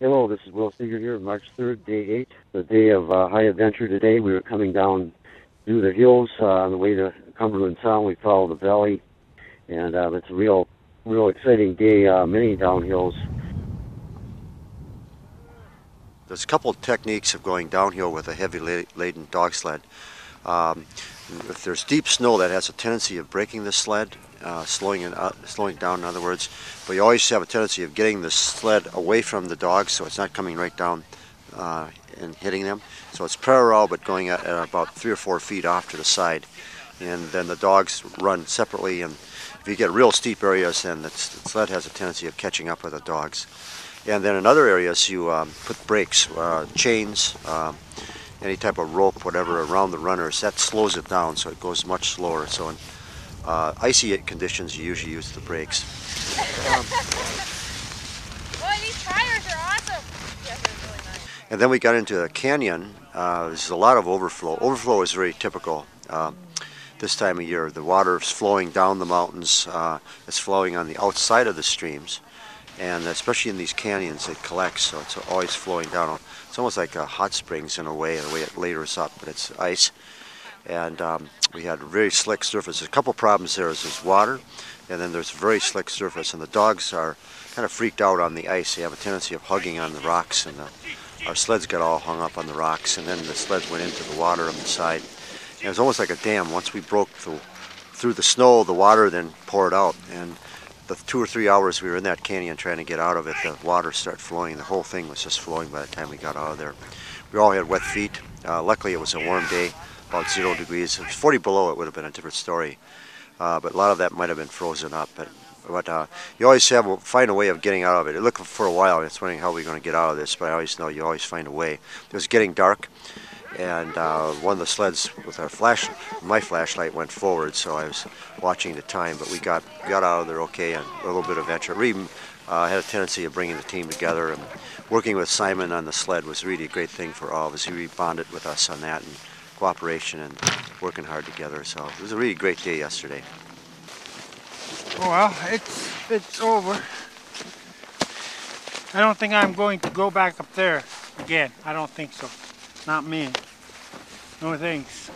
Hello, this is Will Seeger here, March 3rd, day 8, the day of high adventure today. We were coming down through the hills on the way to Cumberland Sound. We followed the valley, and it's a real exciting day, many downhills. There's a couple of techniques of going downhill with a heavy laden dog sled. Um, if there's deep snow, that has a tendency of breaking the sled, slowing it down in other words, but you always have a tendency of getting the sled away from the dogs so it's not coming right down and hitting them. So it's parallel but going at about 3 or 4 feet off to the side, and then the dogs run separately, and if you get real steep areas, then the sled has a tendency of catching up with the dogs. And then in other areas you put brakes, chains, any type of rope, whatever, around the runners. That slows it down so it goes much slower. So in icy conditions you usually use the brakes. Boy, these tires are awesome! Yes, they're really nice. And then we got into a canyon. There's a lot of overflow. Overflow is very typical this time of year. The water is flowing down the mountains. It's flowing on the outside of the streams. And especially in these canyons, it collects, so it's always flowing down. It's almost like a hot springs in a way, the way it layers up, but it's ice. And we had a very slick surface. There's a couple problems there. There's water, and then there's a very slick surface. And the dogs are kind of freaked out on the ice. They have a tendency of hugging on the rocks, and our sleds got all hung up on the rocks. And then the sleds went into the water on the side. And it was almost like a dam. Once we broke through the snow, the water then poured out. And the 2 or 3 hours we were in that canyon trying to get out of it, the water started flowing. The whole thing was just flowing by the time we got out of there. We all had wet feet. Luckily it was a warm day, about 0 degrees. If it was 40 below, it would have been a different story. But a lot of that might have been frozen up. But you always find a way of getting out of it. It looked for a while, and it's wondering how we're going to get out of this, but I always know you always find a way. It was getting dark, and one of the sleds with my flashlight went forward, so I was watching the time, but we got out of there okay, and a little bit of adventure. We even had a tendency of bringing the team together, and working with Simon on the sled was really a great thing for all of us. He really bonded with us on that, and cooperation and working hard together, so it was a really great day yesterday. Well, it's over. I don't think I'm going to go back up there again. I don't think so. Not me. No thanks.